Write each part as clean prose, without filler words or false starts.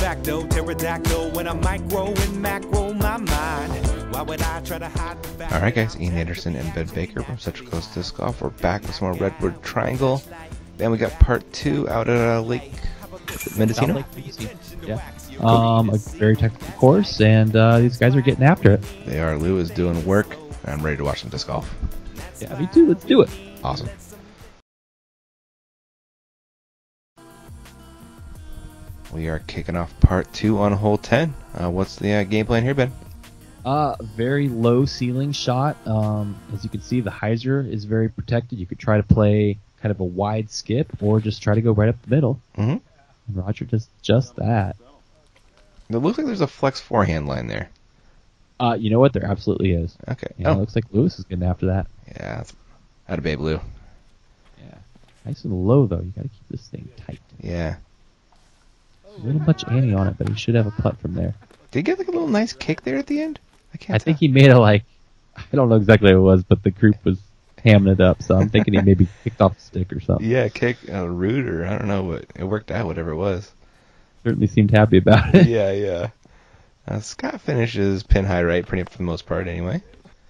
facto, pterodactyl when I micro and macro my mind. Why would I try to hide the fact? Alright guys, Ian Anderson and Ben Baker from Central Coast Disc Golf. We're back with some more Redwood Triangle. Then we got part 2 out at Lake Mendocino. Lake Mendocino. Yeah. A very technical course, and these guys are getting after it. They are. Lou is doing work, and I'm ready to watch some disc golf. Yeah, me too. Let's do it. Awesome. We are kicking off part 2 on hole 10. What's the game plan here, Ben? Very low ceiling shot. As you can see, the hyzer is very protected. You could try to play kind of a wide skip, or just try to go right up the middle. Mm-hmm. And Roger does just that. It looks like there's a flex forehand line there. You know what? There absolutely is. Okay. Yeah, it looks like Lewis is getting after that. Yeah, that's out of Babe Lou. Yeah. Nice and low, though. You got to keep this thing tight. Yeah. A little much ante on it, but he should have a putt from there. Did he get like a little nice kick there at the end? I think he made I don't know exactly what it was, but the group was hamming it up, so I'm thinking he maybe kicked off the stick or something. Yeah, kick a root or I don't know, but it worked out, whatever it was. Certainly seemed happy about it. Yeah. Scott finishes pin high right pretty for the most part anyway.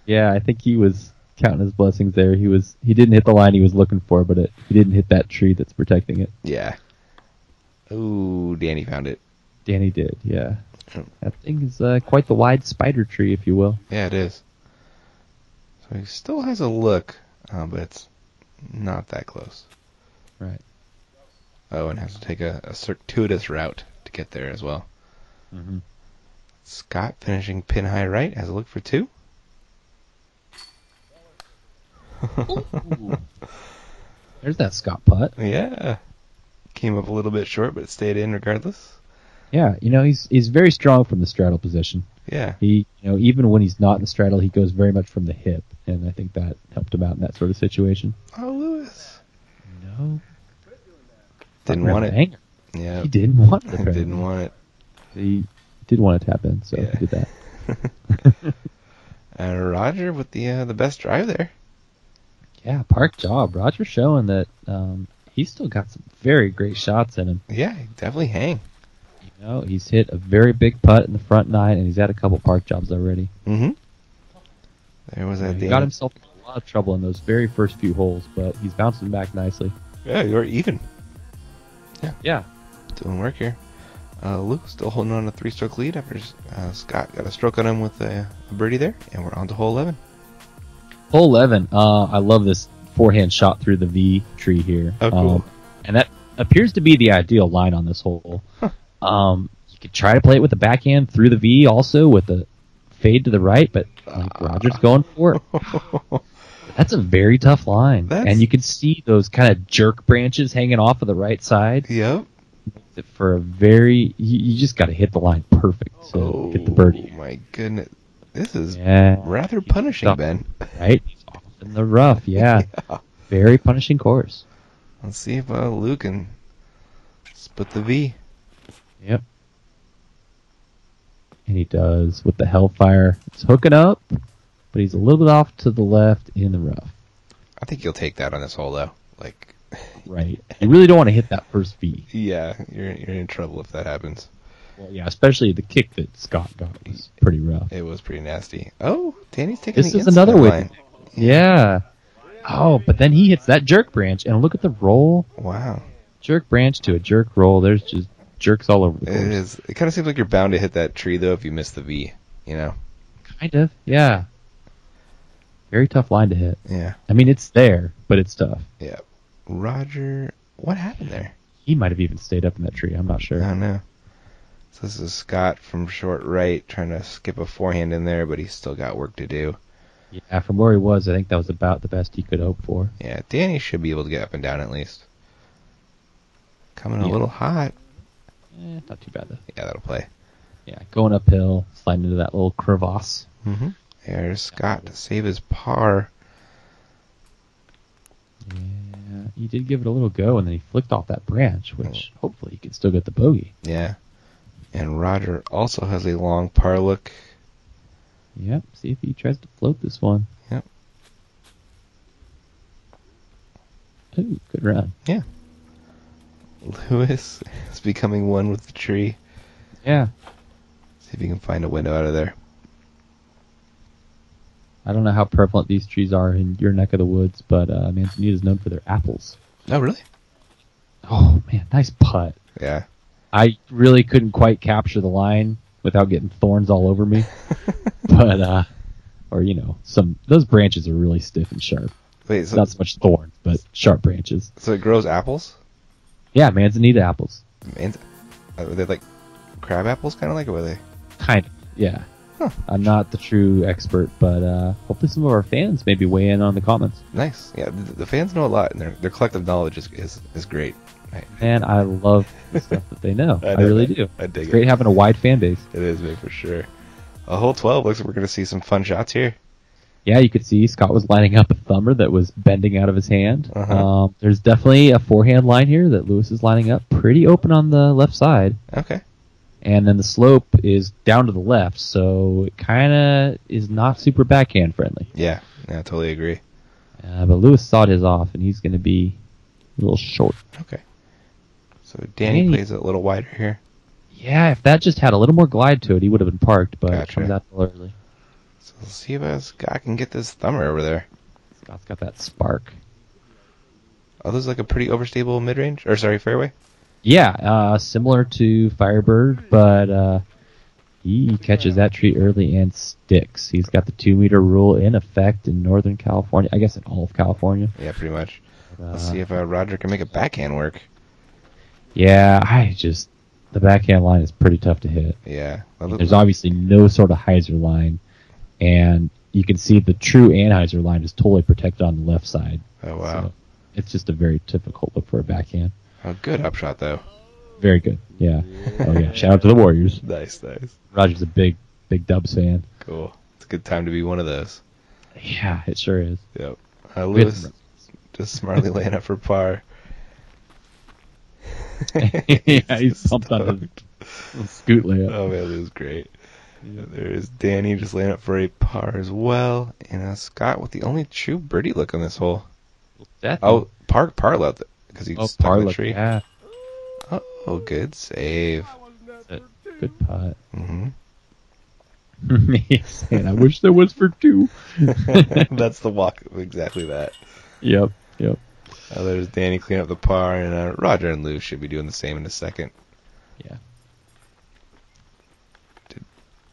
Yeah, I think he was counting his blessings there. He didn't hit the line he was looking for, but he didn't hit that tree that's protecting it. Yeah. Ooh, Danny found it. Danny did, yeah. That thing is quite the wide spider tree, if you will. Yeah, it is. So he still has a look, but it's not that close. Right. Oh, and has to take a circuitous route to get there as well. Mm-hmm. Scott finishing pin high right has a look for 2. There's that Scott putt. Yeah. Came up a little bit short, but it stayed in regardless. Yeah, he's very strong from the straddle position. Yeah. He, even when he's not in the straddle, he goes very much from the hip, and I think that helped him out in that sort of situation. Oh, Lewis. No. Didn't want it. Hanger. Yeah. He didn't want it. Didn't want it. He did want to tap in, so yeah. he did that. And Roger with the best drive there. Yeah, park job. Roger showing that he's still got some very great shots in him. Yeah, he definitely hang. He's hit a very big putt in the front 9, and he's had a couple park jobs already. Mm-hmm. There was that. He got himself in a lot of trouble in those very first few holes, but he's bouncing back nicely. Yeah, you're even. Yeah. Doing work here. Luke still holding on a 3-stroke lead after Scott got a stroke on him with a birdie there, and we're on to hole 11. Hole 11. I love this forehand shot through the V tree here. Oh, cool. And that appears to be the ideal line on this hole. Huh. You could try to play it with the backhand through the V also with the fade to the right, but Roger's going for it. That's a very tough line. And you can see those kind of jerk branches hanging off of the right side. Yep. For a very... You just got to hit the line perfect to get the birdie. Oh, my goodness. This is rather punishing, Ben. Right? He's off in the rough, yeah. Very punishing course. Let's see if Luke can split the V. Yep. And he does with the Hellfire. It's hooking up, but he's a little bit off to the left in the rough. I think you'll take that on this hole, though. Right. You really don't want to hit that first V. Yeah, you're in trouble if that happens. Well, yeah, especially the kick that Scott got was pretty rough. It was pretty nasty. Oh, Danny's taking this the is another line. Yeah. Oh, but then he hits that jerk branch, and look at the roll. Wow. Jerk branch to a jerk roll. There's just jerks all over the course. It is. It kind of seems like you're bound to hit that tree, though, if you miss the V, Kind of, yeah. Very tough line to hit. Yeah. I mean, it's there, but it's tough. Yeah. Roger, what happened there? He might have even stayed up in that tree. I'm not sure. I don't know. So this is Scott from short right trying to skip a forehand in there, but he's still got work to do. Yeah, from where he was, I think that was about the best he could hope for. Yeah, Danny should be able to get up and down at least. Coming a little hot. Not too bad, though. Yeah, that'll play. Yeah, going uphill, sliding into that little crevasse. Mm-hmm. There's Scott to save his par. Yeah, he did give it a little go, and then he flicked off that branch, which hopefully he can still get the bogey. Yeah. And Roger also has a long par look. Yep, see if he tries to float this one. Yep. Ooh, good run. Yeah. Lewis is becoming one with the tree. Yeah. See if you can find a window out of there. I don't know how prevalent these trees are in your neck of the woods, but Manzanita is known for their apples. Oh, really? Oh, man, nice putt. Yeah. I really couldn't quite capture the line without getting thorns all over me. But, or, you know, those branches are really stiff and sharp. Wait, so not so much thorns, but sharp branches. So it grows apples? Yeah, Manzanita apples. Are they like crab apples, kind of like, or were they? Kind of, yeah. Huh. I'm not the true expert, but hopefully some of our fans maybe weigh in on the comments. Nice. Yeah, the fans know a lot, and their collective knowledge is great. And I love the stuff that they know. I really do. I dig it's it. great having a wide fan base. It is, man, for sure. A hole 12 looks like we're going to see some fun shots here. Yeah, you could see Scott was lining up a thumber that was bending out of his hand. Uh-huh. There's definitely a forehand line here that Lewis is lining up pretty open on the left side. Okay. And then the slope is down to the left, so it kind of is not super backhand friendly. Yeah, I totally agree. But Lewis sawed his off, and he's going to be a little short. Okay. So Danny plays it a little wider here. Yeah, if that just had a little more glide to it, he would have been parked, but Gotcha. it comes out a little early. So let's see if Scott can get this thumber over there. Scott's got that spark. Oh, this is like a pretty overstable mid-range? Or, sorry, fairway? Yeah, similar to Firebird, but he catches that tree early and sticks. He's got the 2-meter rule in effect in Northern California. I guess in all of California. Yeah, pretty much. Let's see if Roger can make a backhand work. Yeah, the backhand line is pretty tough to hit. Yeah. There's obviously no sort of hyzer line, and you can see the true Anheuser line is totally protected on the left side. Oh, wow. So it's just a very difficult look for a backhand. Oh, good upshot, though. Very good. Yeah. Oh, yeah. Shout out to the Warriors. Nice, nice. Roger's a big Dubs fan. Cool. It's a good time to be one of those. Yeah, it sure is. Yep. Lewis just smartly laying up for par. Yeah, he's pumped on his scoot layup. Oh, man, this is great. Yeah, there is Danny just laying up for a par as well. And Scott with the only true birdie look on this hole. Oh, par look. Because he stuck in the tree. Yeah. Oh, good save. Good putt. Mm-hmm. He's saying, I wish there was for two. That's the walk. Exactly that. Yep. There's Danny cleaning up the par, and Roger and Lou should be doing the same in a second. Yeah.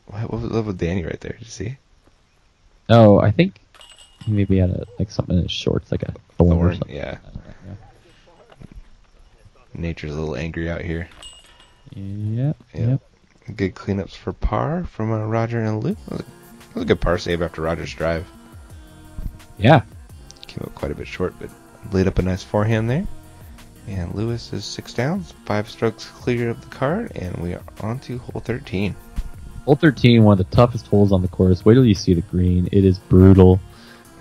What was up with Danny right there? Did you see? Oh, I think he maybe had something in his shorts, like a thorn or something. Yeah. Nature's a little angry out here. Yep. Good cleanups for par from Roger and Lou. That was a good par save after Roger's drive. Yeah. Came up quite a bit short, but laid up a nice forehand there. And Lewis is 6 down, 5 strokes clear of the cart, and we are on to hole 13. Hole 13, one of the toughest holes on the course. Wait till you see the green. It is brutal.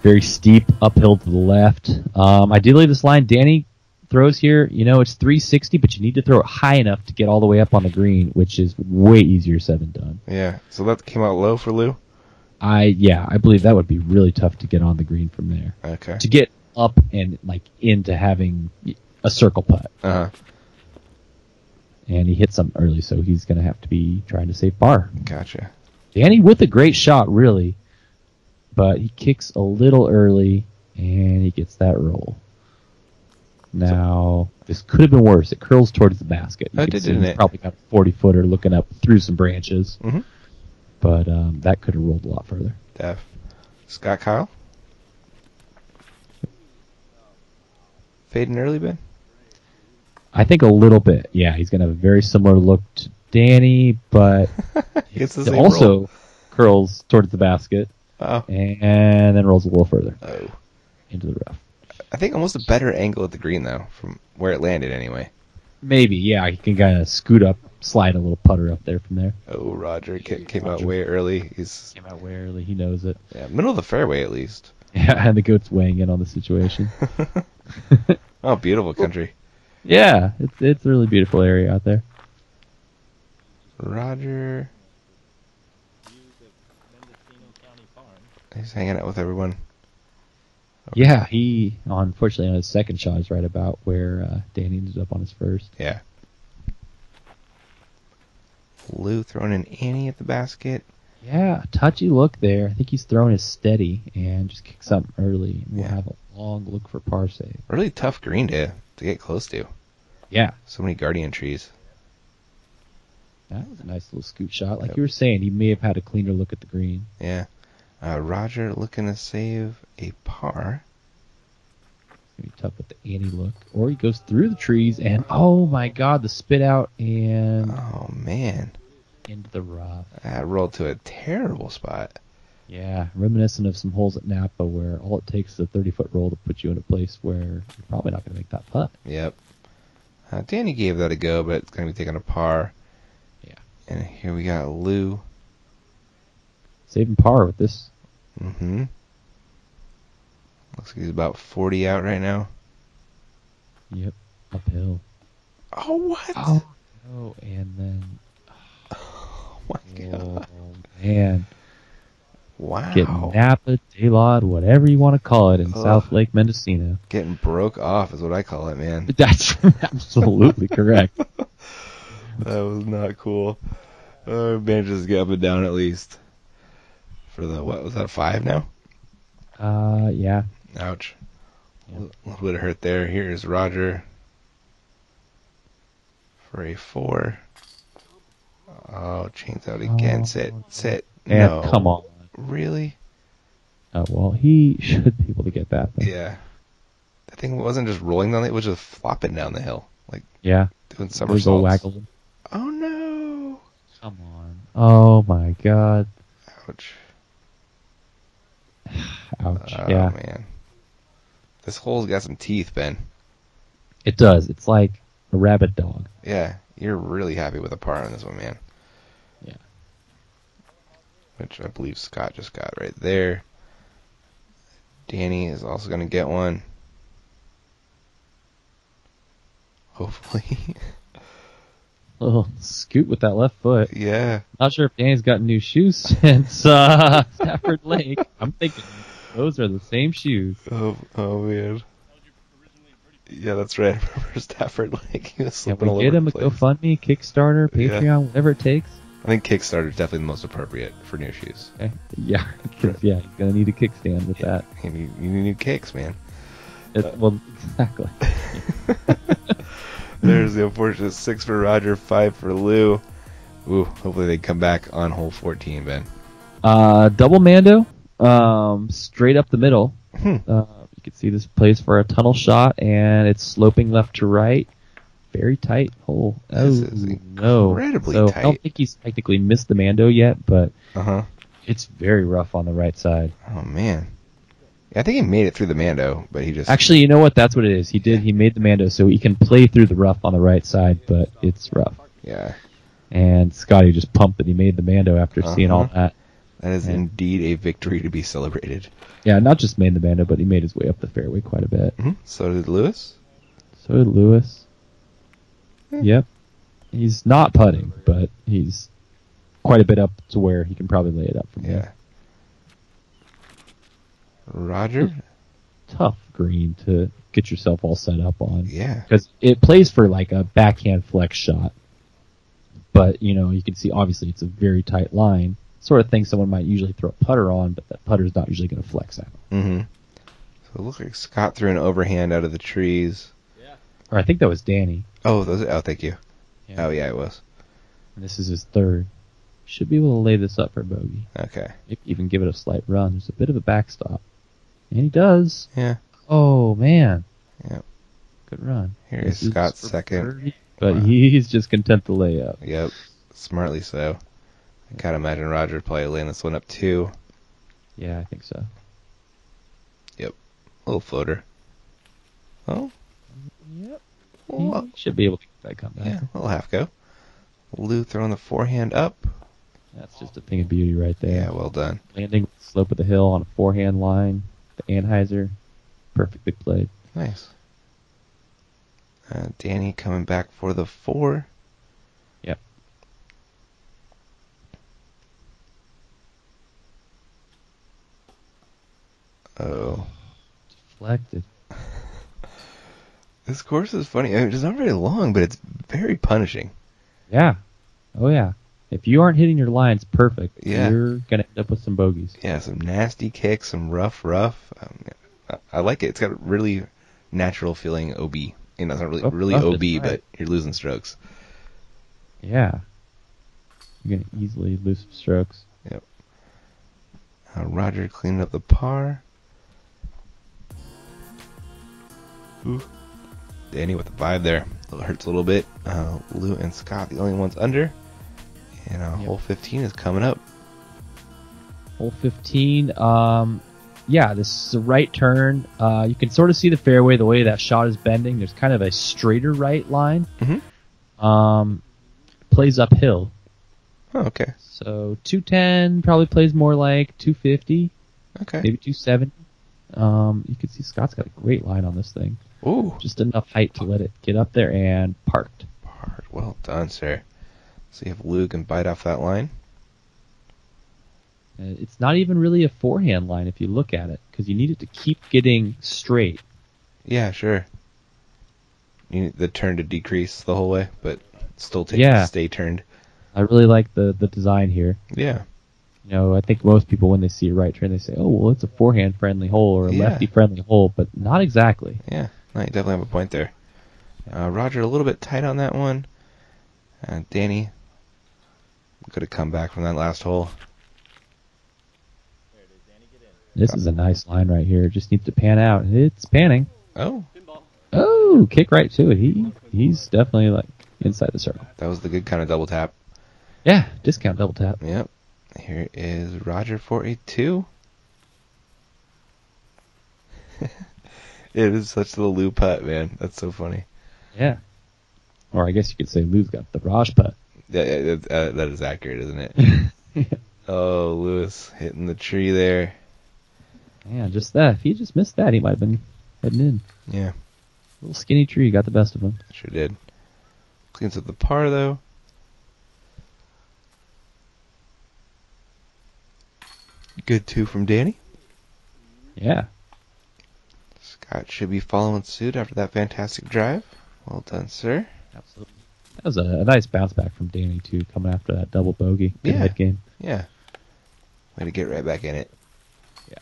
Very steep, uphill to the left. Ideally, this line Danny throws here, it's 360, but you need to throw it high enough to get all the way up on the green, which is way easier said than done. Yeah, so that came out low for Lou? I believe that would be really tough to get on the green from there. Okay. To get up and into having a circle putt. Uh-huh. And he hit something early, so he's going to have to be trying to save par. Gotcha. Danny with a great shot, really, but he kicks a little early, and he gets that roll. Now, this could have been worse. It curls towards the basket. Didn't it? Probably got a 40-footer looking up through some branches. Mm-hmm. But that could have rolled a lot further. Def. Scott Kyle? Fading early, Ben? I think a little bit. Yeah, he's going to have a very similar look to Danny, but it also curls towards the basket. Oh. And then rolls a little further. Oh. Into the rough. I think almost a better angle at the green, though, from where it landed anyway. Maybe, yeah. He can kind of scoot up, slide a little putter up there from there. Oh, Roger came out way early. Came out way early. He knows it. Yeah, middle of the fairway, at least. Yeah, and the goat's weighing in on the situation. Oh, beautiful country. Yeah, it's a really beautiful area out there. Roger. He's hanging out with everyone. Okay. Yeah, he, unfortunately, on his second shot is right about where Danny ended up on his first. Yeah. Lou throwing an Annie at the basket. Yeah, touchy look there. I think he's throwing his steady and just kicks up early. We'll have a long look for par save. Really tough green to get close to. Yeah. So many guardian trees. That was a nice little scoot shot. Like you were saying, he may have had a cleaner look at the green. Yeah. Roger looking to save a par. It's going to be tough with the Annie look. Or he goes through the trees and, oh my god, the spit out and... Oh, man. Into the rough. That rolled to a terrible spot. Yeah, reminiscent of some holes at Napa where all it takes is a 30-foot roll to put you in a place where you're probably not going to make that putt. Yep. Danny gave that a go, but it's going to be taking a par. Yeah. And here we got Lou. Saving par with this. Mm-hmm. Looks like he's about 40 out right now. Yep, uphill. Oh, what? Oh, no, and then... Oh, my God. Oh, man. Wow. Getting Napa, Daylod, whatever you want to call it in South Lake Mendocino. Getting broke off is what I call it, man. That's absolutely correct. That was not cool. Manages to get up and down at least. For the, what was that, 5 now? Yeah. Ouch. A little bit of hurt there. Here's Roger for a 4. Oh, chains out again. Sit. And No. come on. Really? Oh, well, he should be able to get that thing. Yeah. That thing wasn't just rolling down the hill, it was just flopping down the hill. Like, yeah. doing somersaults. Waggling. Oh, no. Come on. Oh, my God. Ouch. Ouch. Oh, yeah. Man. This hole's got some teeth, Ben. It does. It's like a rabid dog. Yeah. You're really happy with the par on this one, man. Yeah. Which I believe Scott just got right there. Danny is also going to get one. Hopefully. Little scoot with that left foot. Yeah. Not sure if Danny's got new shoes since Stafford Lake. I'm thinking those are the same shoes. Oh man. Yeah, that's right. I remember Stafford Lake. He was Can slipping all we get over him the a place. GoFundMe, Kickstarter, Patreon, whatever it takes? I think Kickstarter is definitely the most appropriate for new shoes. Okay. Yeah, 'cause, yeah, you're gonna need a kickstand with that. You need kicks, man. Well, exactly. There's the unfortunate 6 for Roger, 5 for Lou. Ooh, hopefully they come back on hole 14, Ben. Double Mando, straight up the middle. Hmm. You can see this plays for a tunnel shot, and it's sloping left to right. Very tight hole. This is incredibly so tight. I don't think he's technically missed the Mando yet, but Uh-huh. it's very rough on the right side. Oh, man. Yeah, I think he made it through the Mando, but he just... Actually, you know what? That's what it is. He made the Mando, so he can play through the rough on the right side, but it's rough. Yeah. And Scotty just pumped that he made the Mando after seeing all that. That is indeed a victory to be celebrated. Yeah, not just made the Mando, but he made his way up the fairway quite a bit. Mm-hmm. So did Lewis. So did Lewis. Yep. He's not putting, but he's quite a bit up to where he can probably lay it up from there. Roger? Tough green to get yourself all set up on. Yeah. Because it plays for like a backhand flex shot. But, you can see obviously it's a very tight line. Sort of thing someone might usually throw a putter on, but that putter's not usually going to flex out. Mm-hmm. So it looks like Scott threw an overhand out of the trees. Yeah. Or I think that was Danny. Oh, thank you. Yeah. Oh, yeah, it was. And this is his third. Should be able to lay this up for bogey. Okay. Maybe even give it a slight run. There's a bit of a backstop. And he does. Yeah. Oh, man. Yep. Good run. Here is Scott's second. Birdie, but he's just content to lay up. Yep. Smartly so. I gotta imagine Roger probably laying this one up too. Yeah, I think so. Yep. Little floater. Oh. Yep. Well, He should be able to get that comeback. yeah, little half go. Lou throwing the forehand up. That's just a thing of beauty right there. Yeah, well done. Landing with the slope of the hill on a forehand line. The Anheuser. Perfectly played. Nice. Danny coming back for the 4. Yep. Oh. Deflected. This course is funny. I mean, it's not very long, but it's very punishing. Yeah. Oh, yeah. If you aren't hitting your lines perfect, Yeah. you're gonna end up with some bogeys. Yeah, some nasty kicks, some rough. I like it. It's got a really natural feeling OB. You know, it's not really rough, OB, right. but you're losing strokes. Yeah. You're gonna easily lose some strokes. Yep. Roger cleaning up the par. Ooh. Danny with the 5 there. It hurts a little bit. Lou and Scott, the only ones under. And hole 15 is coming up. Hole 15. Yeah, this is a right turn. You can sort of see the fairway, the way that shot is bending. There's kind of a straighter right line. Mm-hmm. Plays uphill. Oh, okay. So 210 probably plays more like 250. Okay. Maybe 270. You can see Scott's got a great line on this thing. Ooh. Just enough height to let it get up there and parked. Well done, sir. See if Lou can bite off that line. It's not even really a forehand line if you look at it, because you need it to keep getting straight. Yeah, sure. You need the turn to decrease the whole way, but still stay turned. I really like the design here. Yeah. You know, I think most people, when they see a right turn, they say, oh, well, it's a forehand-friendly hole or a lefty-friendly hole, but not exactly. Yeah, no, you definitely have a point there. Roger, a little bit tight on that one. Danny could have come back from that last hole. This is a nice line right here. It just needs to pan out. It's panning. Oh, kick right to it. He's definitely like inside the circle. that was the good kind of double tap. Yeah, discount double tap. Yep. Here is Roger for a 2. It is such the Lou putt, man. That's so funny. Yeah. Or I guess you could say Lou's got the Raj putt. Yeah, that is accurate, isn't it? Yeah. Oh, Lewis hitting the tree there. Yeah, just that. If he just missed that, he might have been heading in. Yeah. Little skinny tree got the best of him. Sure did. Cleans up the par, though. Good 2 from Danny. Yeah. Scott should be following suit after that fantastic drive. Well done, sir. Absolutely. That was a nice bounce back from Danny, too, coming after that double bogey in the mid-game. Yeah. Way to get right back in it. Yeah.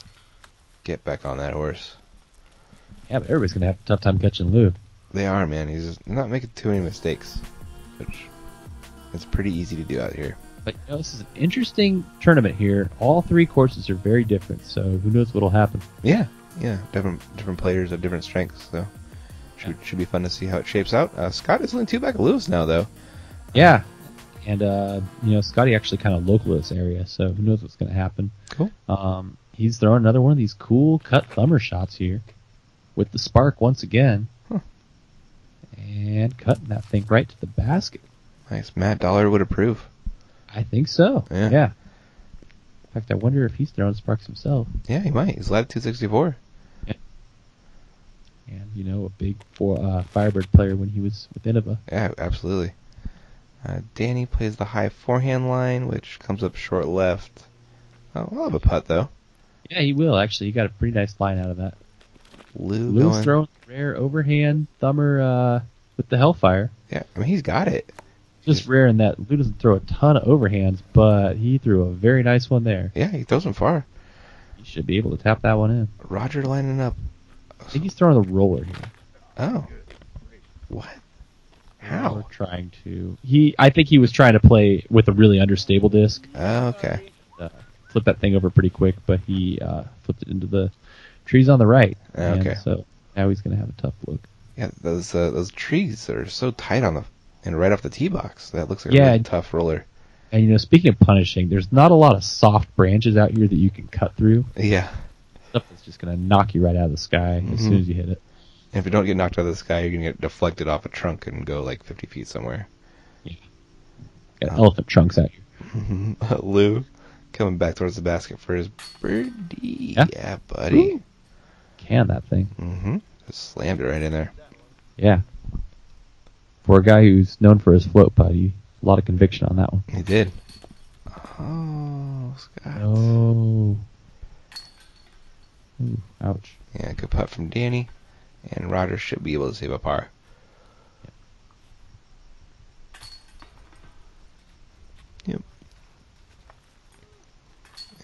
Get back on that horse. Yeah, but everybody's going to have a tough time catching Lou. They are, man. He's not making too many mistakes, which it's pretty easy to do out here. But you know, this is an interesting tournament here. All 3 courses are very different, so who knows what'll happen. Yeah. Different players have different strengths, so should be fun to see how it shapes out. Scott is only 2 back of Lewis now, though. Yeah. And, you know, Scotty actually kind of local to this area, so who knows what's going to happen. Cool. He's throwing another one of these cool cut thumber shots here with the spark once again. Huh. And cutting that thing right to the basket. Nice. Matt Dollar would approve. I think so. Yeah. In fact, I wonder if he's throwing sparks himself. Yeah, he might. He's latitude 64. Yeah. And, you know, a big Firebird player when he was with Innova. Yeah, absolutely. Danny plays the high forehand line, which comes up short left. Oh, we'll have a putt, though. Yeah, he will, actually. He got a pretty nice line out of that. Lou's throwing rare overhand thumber with the Hellfire. Yeah, I mean, he's got it. Just rare in that Lou doesn't throw a ton of overhands, but he threw a very nice one there. Yeah, he throws them far. He should be able to tap that one in. Roger lining up. I think he's throwing the roller here. Oh. What? How? Trying to. I think he was trying to play with a really unstable disc. Oh, okay. Flip that thing over pretty quick, but he flipped it into the trees on the right. Okay. And so now he's going to have a tough look. Yeah, those trees are so tight and right off the tee box. That looks like a really tough roller. And, you know, speaking of punishing, there's not a lot of soft branches out here that you can cut through. Yeah. Stuff that's just going to knock you right out of the sky as soon as you hit it. And if you don't get knocked out of the sky, you're going to get deflected off a trunk and go like 50 feet somewhere. Yeah. Got elephant trunks out here. Lou coming back towards the basket for his birdie. Yeah, buddy. Ooh. Can that thing. Mm-hmm. Just slammed it right in there. Yeah. For a guy who's known for his float putt, a lot of conviction on that one. He did. Oh, Scott. Oh. Ooh, ouch. Yeah, good putt from Danny. And Roger should be able to save a par. Yep.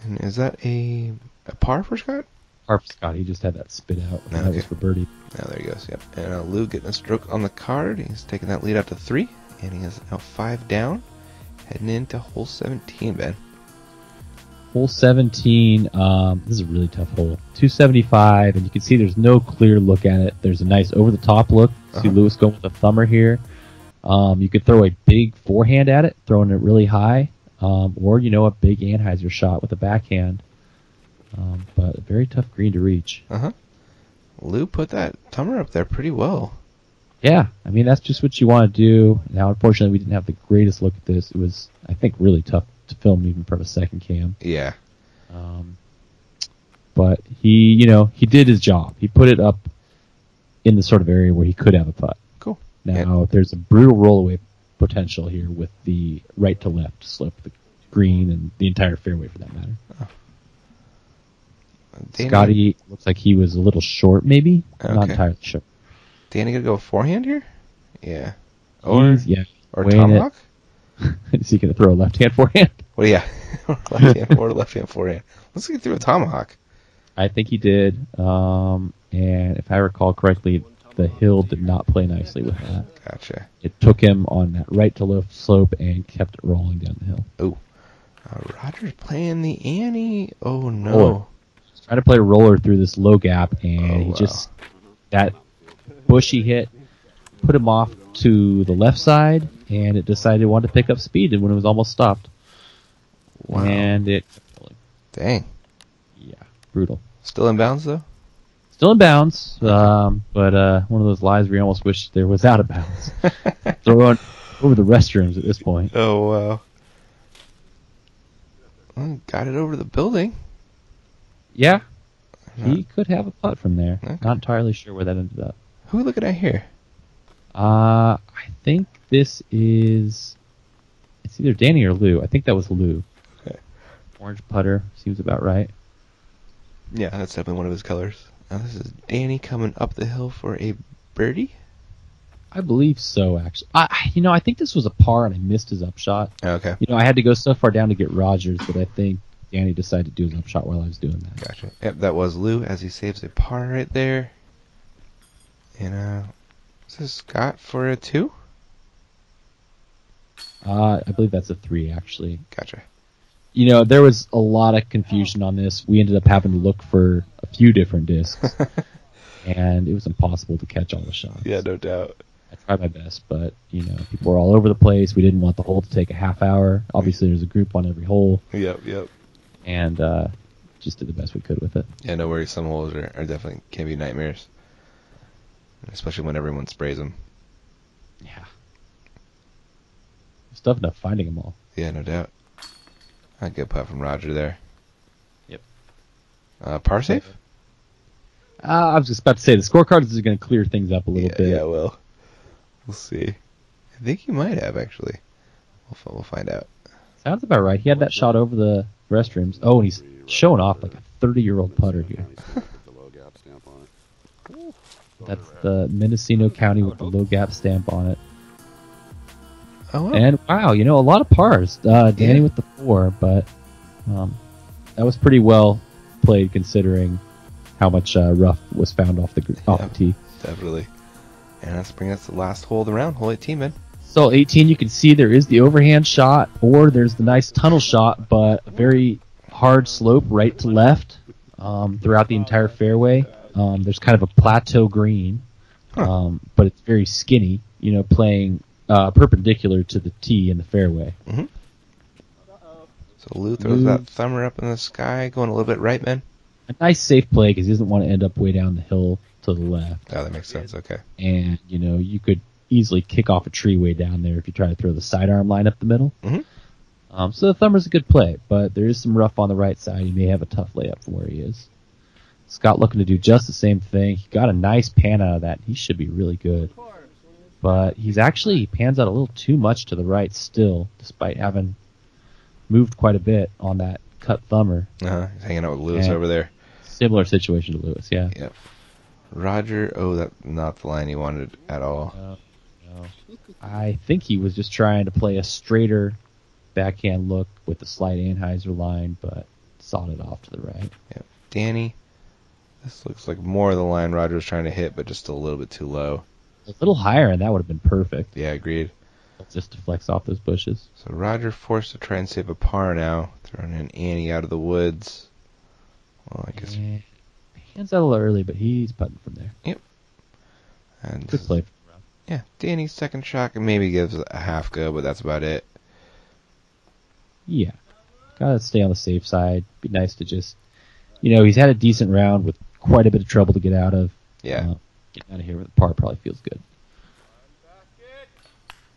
And is that a par for Scott? Par for Scott. He just had that spit out. Okay. That was for birdie. Now there he goes. Yep. And Lou getting a stroke on the card. He's taking that lead out to 3, and he is now 5 down, heading into hole 17, Ben. Hole 17. This is a really tough hole. 275, and you can see there's no clear look at it. There's a nice over-the-top look. See Lewis going with a thumber here. You could throw a big forehand at it, throwing it really high, or a big Anheuser shot with a backhand. But a very tough green to reach. Lou put that thumber up there pretty well. Yeah, I mean, that's just what you want to do. Now, unfortunately, we didn't have the greatest look at this. It was, I think, really tough to film even from a second cam. Yeah. But he did his job. He put it up in the sort of area where he could have a putt. Cool. Now, there's a brutal rollaway potential here with the right to left slope of the green and the entire fairway for that matter. Scotty looks like he was a little short, maybe. Okay. Not entirely sure. Danny gonna go forehand here? Yeah. Or weighing tomahawk? Is he gonna throw a left-hand forehand? Well, yeah. left-hand forehand. Let's get through a tomahawk. I think he did. And if I recall correctly, the hill did not play nicely with that. Gotcha. It took him on that right to left slope and kept it rolling down the hill. Oh. Roger's playing the Annie. Oh, no. Roller. Trying to play a roller through this low gap, and that bushy hit put him off to the left side, and it decided it wanted to pick up speed when it was almost stopped. Wow. And it... Dang. Yeah, brutal. Still in bounds, though? Still in bounds, but one of those lives where you almost wish there was out of bounds. Throwing over the restrooms at this point. Oh, wow. Well, got it over the building. Yeah, he could have a putt from there. Okay. Not entirely sure where that ended up. Who are we looking at here? I think this is... It's either Danny or Lou. I think that was Lou. Okay. Orange putter seems about right. Yeah, that's definitely one of his colors. Now this is Danny coming up the hill for a birdie? I believe so, actually. I think this was a par and I missed his upshot. Okay. I had to go so far down to get Rogers, but I think Danny decided to do his upshot while I was doing that. Gotcha. Yep, that was Lou as he saves a par right there. And, is this Scott for a 2? I believe that's a 3, actually. Gotcha. There was a lot of confusion on this. We ended up having to look for a few different discs, and it was impossible to catch all the shots. Yeah, no doubt. I tried my best, but, people were all over the place. We didn't want the hole to take a half hour. Obviously, there's a group on every hole. Yep. And just did the best we could with it. Yeah, no worries. Some holes are definitely can be nightmares, especially when everyone sprays them. Yeah. It's tough enough finding them all. Yeah, no doubt. A good putt from Roger there. Yep. Par safe? I was just about to say, the scorecards is going to clear things up a little bit. Yeah, we'll see. I think he might have, actually. We'll find out. Sounds about right. He had that shot over the restrooms. Oh, and he's showing off like a 30-year-old putter here. That's the Mendocino County with the low gap stamp on it. Oh, wow. And wow, a lot of pars. Danny with the 4, but that was pretty well played considering how much rough was found off the tee. Definitely. And let's bring us the last hole of the round, hole 18, man. So 18, you can see there is the overhand shot, or there's the nice tunnel shot, but a very hard slope right to left throughout the entire fairway. There's kind of a plateau green, but it's very skinny, playing perpendicular to the tee in the fairway. Mm-hmm. So Lou throws that thumber up in the sky, going a little bit right, man. A nice safe play because he doesn't want to end up way down the hill to the left. Oh, that makes sense. Okay. And, you could easily kick off a tree way down there if you try to throw the sidearm line up the middle. Mm-hmm. So the thumber's a good play, but there is some rough on the right side. He may have a tough layup from where he is. Scott looking to do just the same thing. He got a nice pan out of that. He should be really good. But he pans out a little too much to the right still, despite having moved quite a bit on that cut thumber. He's hanging out with Lewis over there. Similar situation to Lewis, yeah. Yep. Roger, that's not the line he wanted at all. No. I think he was just trying to play a straighter backhand look with the slight Anheuser line, but sawed it off to the right. Yep. Danny. This looks like more of the line Roger was trying to hit, but just a little bit too low. A little higher, and that would have been perfect. Yeah, agreed. Just to flex off those bushes. So Roger forced to try and save a par now. Throwing in Annie out of the woods. Well, I guess... Yeah. Hands out a little early, but he's putting from there. Yep. And good play from Rob. Yeah, Danny's second shot maybe gives a half go, but that's about it. Yeah. Gotta stay on the safe side. Be nice to just... he's had a decent round with quite a bit of trouble to get out of. Yeah. Getting out of here with a par probably feels good.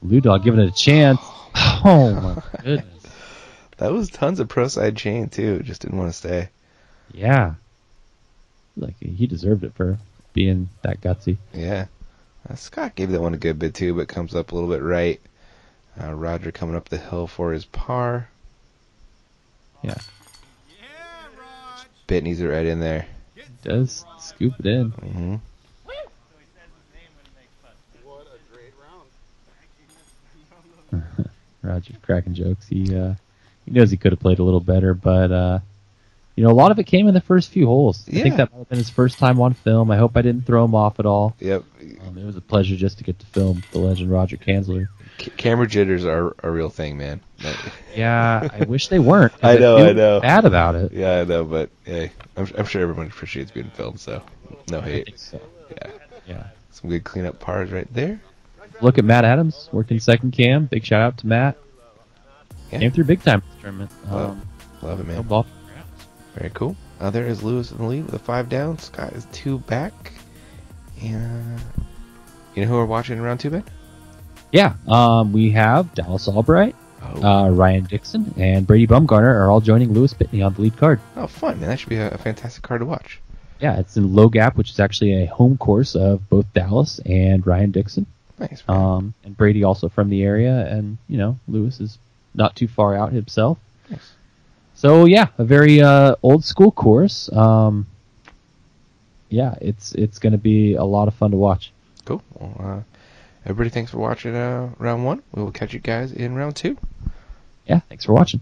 Lou Dog giving it a chance. Oh, my goodness. That was tons of pro side chain, too. Just didn't want to stay. Yeah. Like, he deserved it for being that gutsy. Yeah. Scott gave that one a good bit, too, but comes up a little bit right. Roger coming up the hill for his par. Yeah. Bitney's it right in there. Does scoop it in. Mm-hmm. Roger's cracking jokes. He knows he could have played a little better, but a lot of it came in the first few holes. Yeah. I think that might have been his first time on film. I hope I didn't throw him off at all. Yep. It was a pleasure just to get to film the legend Roger Kanzler. Camera jitters are a real thing, man. Yeah, I wish they weren't. I know. Bad about it. Yeah, I know, but hey, I'm sure everyone appreciates being filmed, so no hate. I think so. Yeah. Some good cleanup pars right there. Look at Matt Adams, working second cam. Big shout out to Matt. Yeah. Came through big time in this tournament. Love it, man. No ball. Very cool. There is Lewis in the lead with a 5 down. Scott is 2 back. And you know who we're watching in round 2, Ben? Yeah, we have Dallas Albright, Oh. Ryan Dixon, and Brady Bumgarner are all joining Lewis Bitney on the lead card. Oh, fun, man. That should be a fantastic card to watch. Yeah, it's in Low Gap, which is actually a home course of both Dallas and Ryan Dixon. Nice, man. And Brady also from the area, and, Lewis is not too far out himself. Nice. So, yeah, a very old school course. Yeah, it's going to be a lot of fun to watch. Cool. Well, everybody, thanks for watching round 1. We will catch you guys in round 2. Yeah, thanks for watching.